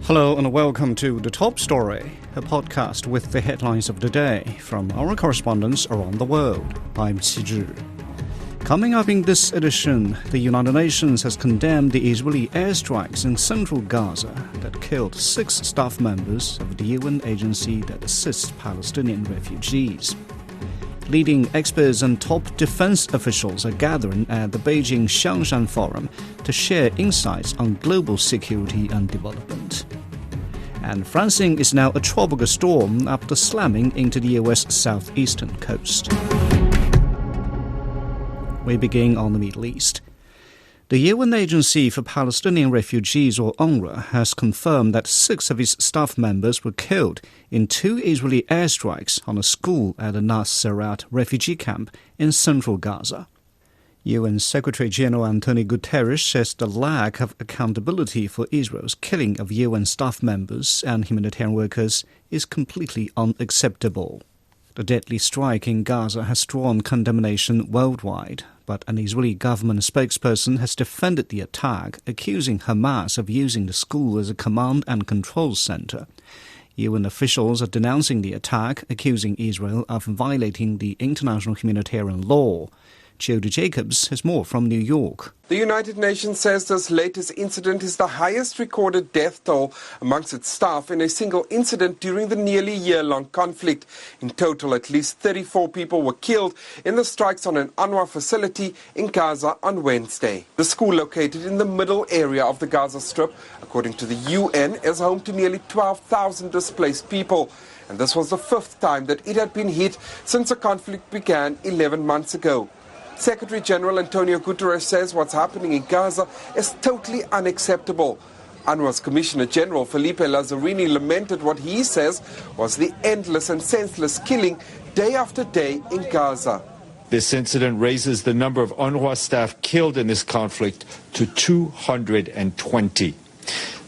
Hello and welcome to The Top Story, a podcast with the headlines of the day from our correspondents around the world. I'm Qi. Coming up in this edition, the United Nations has condemned the Israeli airstrikes in central Gaza that killed 6 staff members of the UN agency that assists Palestinian refugees. Leading experts and top defense officials are gathering at the Beijing Xiangshan Forum to share insights on global security and development. And Francine is now a tropical storm after slamming into the US southeastern coast. We begin on the Middle East. The UN Agency for Palestinian Refugees, or UNRWA, has confirmed that 6 of its staff members were killed in 2 Israeli airstrikes on a school at the Nasserat refugee camp in central Gaza. UN Secretary-General Antonio Guterres says the lack of accountability for Israel's killing of UN staff members and humanitarian workers is completely unacceptable. The deadly strike in Gaza has drawn condemnation worldwide, but an Israeli government spokesperson has defended the attack, accusing Hamas of using the school as a command and control center. UN officials are denouncing the attack, accusing Israel of violating the international humanitarian law. Jody Jacobs has more from New York. The United Nations says this latest incident is the highest recorded death toll amongst its staff in a single incident during the nearly year-long conflict. In total, at least 34 people were killed in the strikes on an UNRWA facility in Gaza on Wednesday. The school, located in the middle area of the Gaza Strip, according to the UN, is home to nearly 12,000 displaced people. And this was the 5th time that it had been hit since the conflict began 11 months ago. Secretary-General Antonio Guterres says what's happening in Gaza is totally unacceptable. UNRWA's Commissioner General Felipe Lazzarini lamented what he says was the endless and senseless killing day after day in Gaza. This incident raises the number of UNRWA staff killed in this conflict to 220.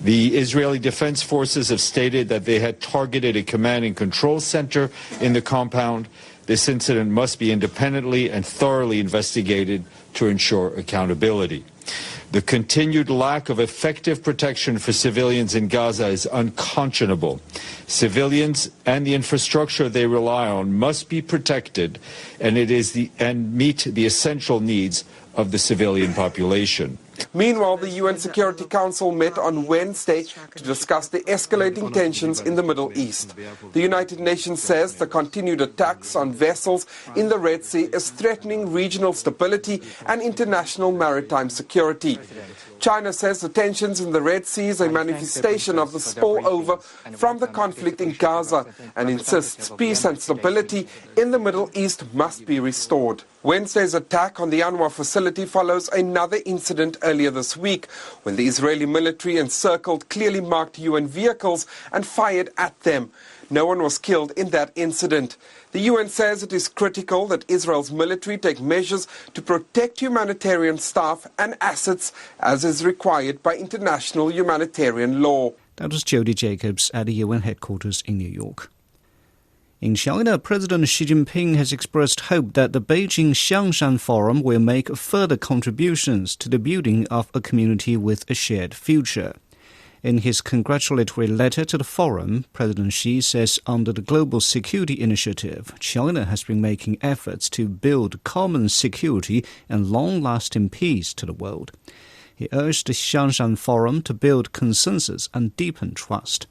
The Israeli Defense Forces have stated that they had targeted a command and control center in the compound. This incident must be independently and thoroughly investigated to ensure accountability. The continued lack of effective protection for civilians in Gaza is unconscionable. Civilians and the infrastructure they rely on must be protected, and meet the essential needs of the civilian population. Meanwhile, the UN Security Council met on Wednesday to discuss the escalating tensions in the Middle East. The United Nations says the continued attacks on vessels in the Red Sea is threatening regional stability and international maritime security. China says the tensions in the Red Sea is a manifestation of the spillover from the conflict in Gaza and insists peace and stability in the Middle East must be restored. Wednesday's attack on the UNRWA facility follows another incident earlier this week when the Israeli military encircled clearly marked UN vehicles and fired at them. No one was killed in that incident. The UN says it is critical that Israel's military take measures to protect humanitarian staff and assets as is required by international humanitarian law. That was Jody Jacobs at the UN headquarters in New York. In China, President Xi Jinping has expressed hope that the Beijing Xiangshan Forum will make further contributions to the building of a community with a shared future. In his congratulatory letter to the forum, President Xi says under the Global Security Initiative, China has been making efforts to build common security and long-lasting peace to the world. He urged the Xiangshan Forum to build consensus and deepen trust.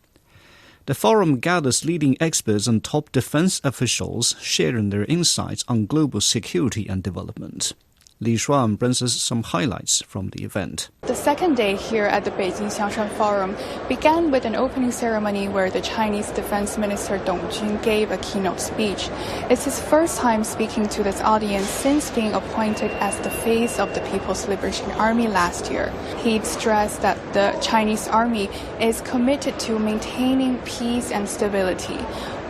The forum gathers leading experts and top defense officials sharing their insights on global security and development. Li Shuan brings us some highlights from the event. The second day here at the Beijing Xiangshan Forum began with an opening ceremony where the Chinese Defense Minister Dong Jun gave a keynote speech. It's his first time speaking to this audience since being appointed as the face of the People's Liberation Army last year. He stressed that the Chinese army is committed to maintaining peace and stability,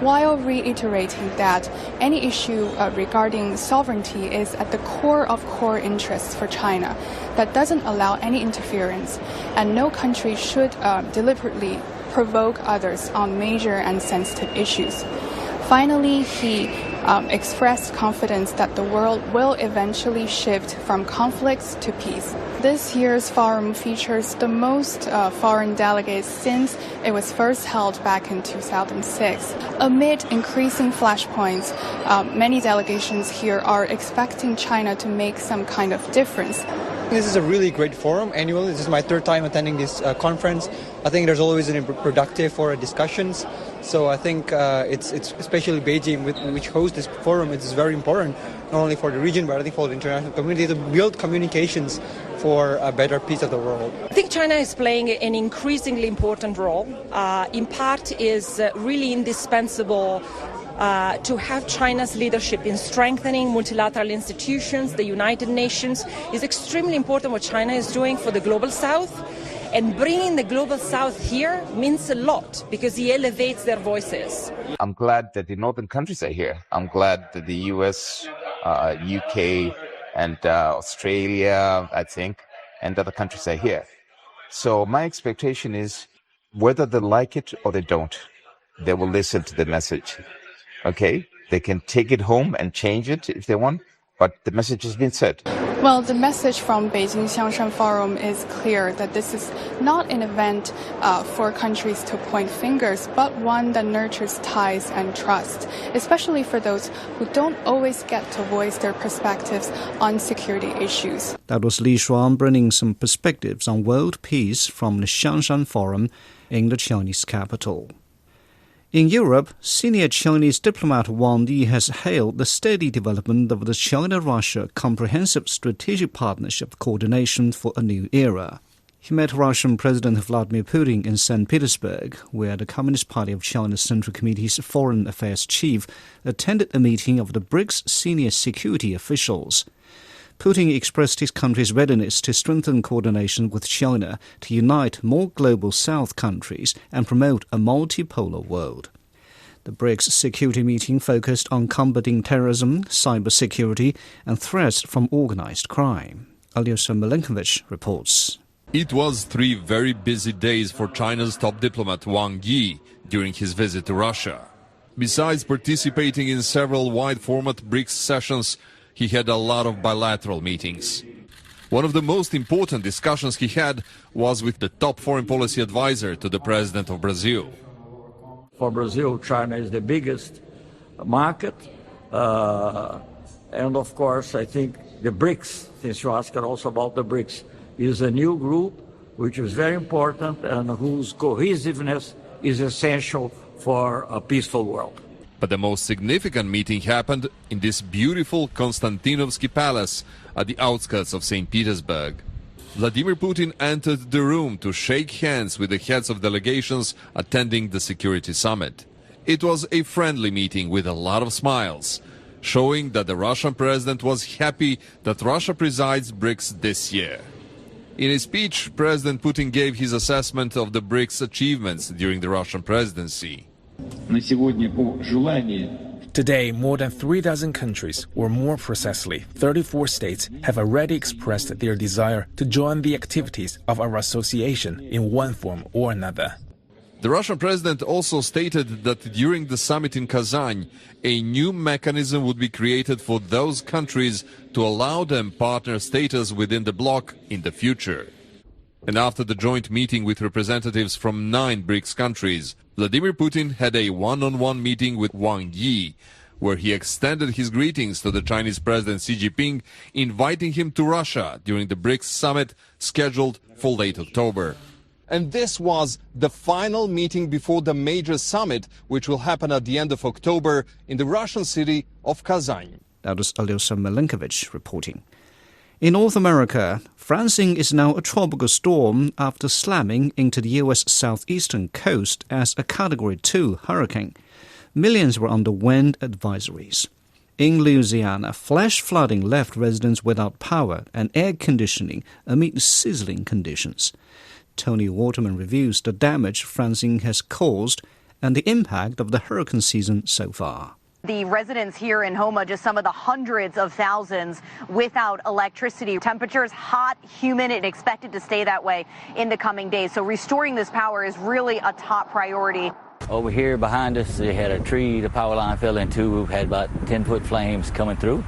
while reiterating that any issue regarding sovereignty is at the core of core interests for China that doesn't allow any interference, and no country should deliberately provoke others on major and sensitive issues. Finally, he expressed confidence that the world will eventually shift from conflicts to peace. This year's forum features the most foreign delegates since it was first held back in 2006. Amid increasing flashpoints, many delegations here are expecting China to make some kind of difference. This is a really great forum annually. This is my third time attending this conference. I think there's always a productive for discussions. So I think it's especially Beijing, which hosts this forum, it is very important, not only for the region, but I think for the international community to build communications for a better peace of the world. I think China is playing an increasingly important role. In part is really indispensable to have China's leadership in strengthening multilateral institutions. The United Nations is extremely important what China is doing for the Global South. And bringing the Global South here means a lot because he elevates their voices. I'm glad that the northern countries are here. I'm glad that the US, UK, and Australia, I think, and other countries are here. So my expectation is whether they like it or they don't, they will listen to the message. Okay? They can take it home and change it if they want, but the message has been said. Well, the message from Beijing Xiangshan Forum is clear that this is not an event for countries to point fingers, but one that nurtures ties and trust, especially for those who don't always get to voice their perspectives on security issues. That was Li Shuang bringing some perspectives on world peace from the Xiangshan Forum in the Chinese capital. In Europe, senior Chinese diplomat Wang Yi has hailed the steady development of the China-Russia Comprehensive Strategic Partnership coordination for a new era. He met Russian President Vladimir Putin in St. Petersburg, where the Communist Party of China's Central Committee's Foreign Affairs chief attended a meeting of the BRICS senior security officials. Putin expressed his country's readiness to strengthen coordination with China to unite more global South countries and promote a multipolar world. The BRICS security meeting focused on combating terrorism, cybersecurity, and threats from organized crime. Alyosha Milenkovic reports. It was 3 very busy days for China's top diplomat Wang Yi during his visit to Russia. Besides participating in several wide-format BRICS sessions, he had a lot of bilateral meetings. One of the most important discussions he had was with the top foreign policy advisor to the president of Brazil. For Brazil, China is the biggest market. And of course, I think the BRICS, since you asked also about the BRICS, is a new group which is very important and whose cohesiveness is essential for a peaceful world. But the most significant meeting happened in this beautiful Konstantinovsky Palace at the outskirts of St. Petersburg. Vladimir Putin entered the room to shake hands with the heads of delegations attending the security summit. It was a friendly meeting with a lot of smiles, showing that the Russian president was happy that Russia presides BRICS this year. In his speech, President Putin gave his assessment of the BRICS achievements during the Russian presidency. Today, more than 36 countries, or more precisely, 34 states, have already expressed their desire to join the activities of our association in one form or another. The Russian president also stated that during the summit in Kazan, a new mechanism would be created for those countries to allow them partner status within the bloc in the future. And after the joint meeting with representatives from 9 BRICS countries, Vladimir Putin had a one-on-one meeting with Wang Yi, where he extended his greetings to the Chinese President Xi Jinping, inviting him to Russia during the BRICS summit scheduled for late October. And this was the final meeting before the major summit, which will happen at the end of October in the Russian city of Kazan. That was Alyosha Milenkovic reporting. In North America, Francine is now a tropical storm after slamming into the U.S. southeastern coast as a Category 2 hurricane. Millions were under wind advisories. In Louisiana, flash flooding left residents without power and air conditioning amid sizzling conditions. Tony Waterman reviews the damage Francine has caused and the impact of the hurricane season so far. The residents here in Houma, just some of the hundreds of thousands without electricity. Temperatures hot, humid, and expected to stay that way in the coming days. So restoring this power is really a top priority. Over here behind us, they had a tree, the power line fell into. We've had about 10-foot flames coming through.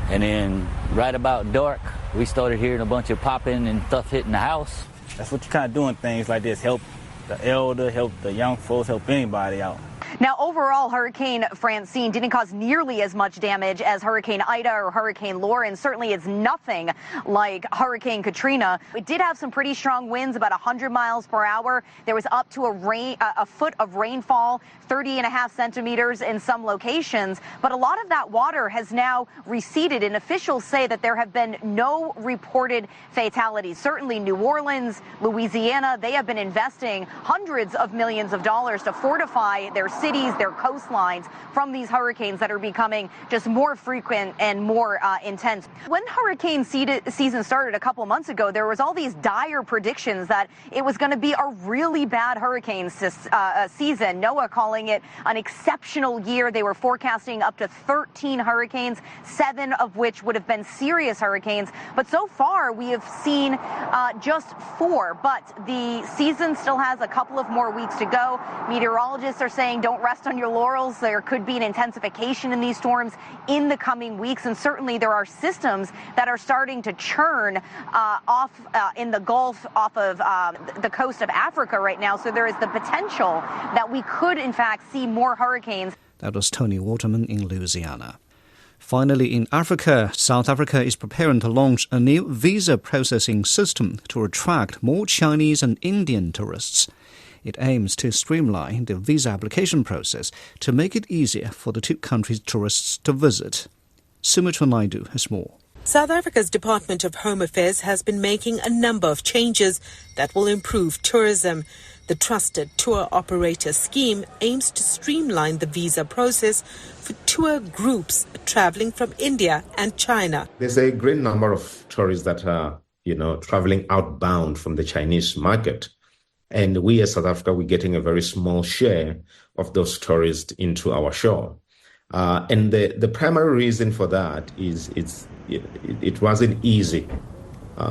And then right about dark, we started hearing a bunch of popping and stuff hitting the house. That's what you kind of doing things like this. Help the elder, help the young folks, help anybody out. Now, overall, Hurricane Francine didn't cause nearly as much damage as Hurricane Ida or Hurricane Laura, and certainly it's nothing like Hurricane Katrina. It did have some pretty strong winds, about 100 miles per hour. There was up to a foot of rainfall, 30.5 centimeters in some locations. But a lot of that water has now receded, and officials say that there have been no reported fatalities. Certainly New Orleans, Louisiana, they have been investing hundreds of millions of dollars to fortify their cities, their coastlines from these hurricanes that are becoming just more frequent and more intense. When hurricane season started a couple months ago, there was all these dire predictions that it was going to be a really bad hurricane season. NOAA calling it an exceptional year. They were forecasting up to 13 hurricanes, 7 of which would have been serious hurricanes. But so far, we have seen just 4. But the season still has a couple of more weeks to go. Meteorologists are saying don't rest on your laurels. There could be an intensification in these storms in the coming weeks, and certainly there are systems that are starting to churn off in the Gulf off of the coast of Africa right now. So there is the potential that we could, in fact, see more hurricanes. That was Tony Waterman in Louisiana. Finally, in Africa, South Africa is preparing to launch a new visa processing system to attract more Chinese and Indian tourists. It aims to streamline the visa application process to make it easier for the two countries' tourists to visit. Sumitra Naidu has more. South Africa's Department of Home Affairs has been making a number of changes that will improve tourism. The Trusted Tour Operator scheme aims to streamline the visa process for tour groups traveling from India and China. There's a great number of tourists that are, traveling outbound from the Chinese market. And we as South Africa, we're getting a very small share of those tourists into our shore. And the primary reason for that is it wasn't easy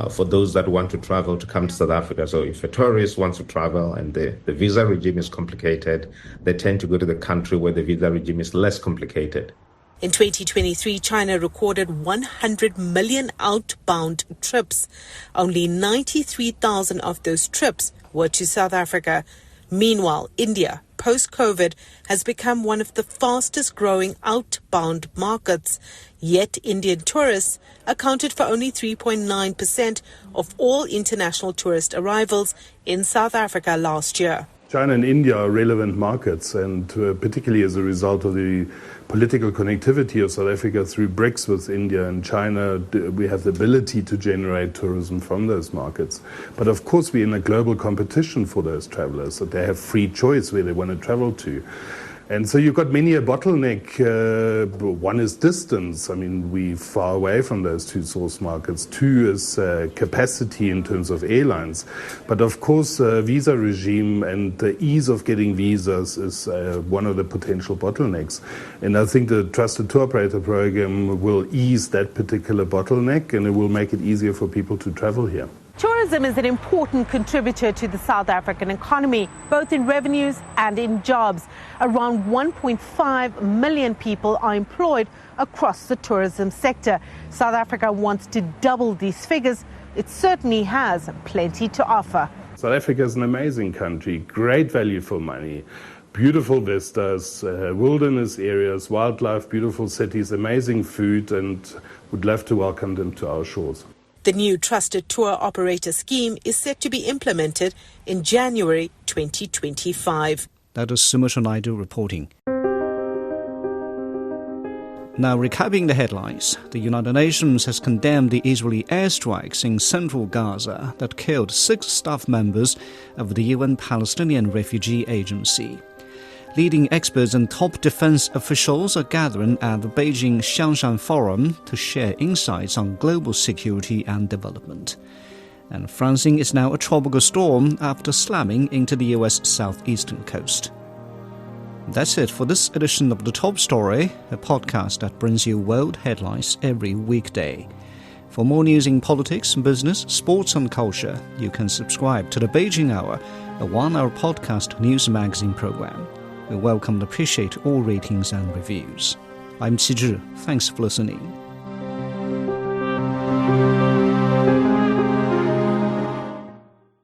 for those that want to travel to come to South Africa. So if a tourist wants to travel and the visa regime is complicated, they tend to go to the country where the visa regime is less complicated. In 2023, China recorded 100 million outbound trips. Only 93,000 of those trips were to South Africa. Meanwhile, India, post-COVID, has become one of the fastest growing outbound markets. Yet Indian tourists accounted for only 3.9% of all international tourist arrivals in South Africa last year. China and India are relevant markets, and particularly as a result of the political connectivity of South Africa through BRICS with India and China, we have the ability to generate tourism from those markets. But of course, we're in a global competition for those travelers, that they have free choice where they want to travel to. And so you've got many a bottleneck. One is distance. I mean, we're far away from those two source markets. 2 is capacity in terms of airlines. But of course, visa regime and the ease of getting visas is one of the potential bottlenecks. And I think the Trusted Tour Operator program will ease that particular bottleneck, and it will make it easier for people to travel here. Tourism is an important contributor to the South African economy, both in revenues and in jobs. Around 1.5 million people are employed across the tourism sector. South Africa wants to double these figures. It certainly has plenty to offer. South Africa is an amazing country, great value for money, beautiful vistas, wilderness areas, wildlife, beautiful cities, amazing food, and would love to welcome them to our shores. The new Trusted Tour Operator scheme is set to be implemented in January 2025. That is Sumitra Naidu reporting. Now, recapping the headlines, the United Nations has condemned the Israeli airstrikes in central Gaza that killed 6 staff members of the UN Palestinian Refugee Agency. Leading experts and top defense officials are gathering at the Beijing Xiangshan Forum to share insights on global security and development. And Francine is now a tropical storm after slamming into the U.S. southeastern coast. That's it for this edition of The Top Story, a podcast that brings you world headlines every weekday. For more news in politics, business, sports and culture, you can subscribe to the Beijing Hour, a 1-hour podcast news magazine program. We welcome and appreciate all ratings and reviews. I'm Qi Zhi. Thanks for listening.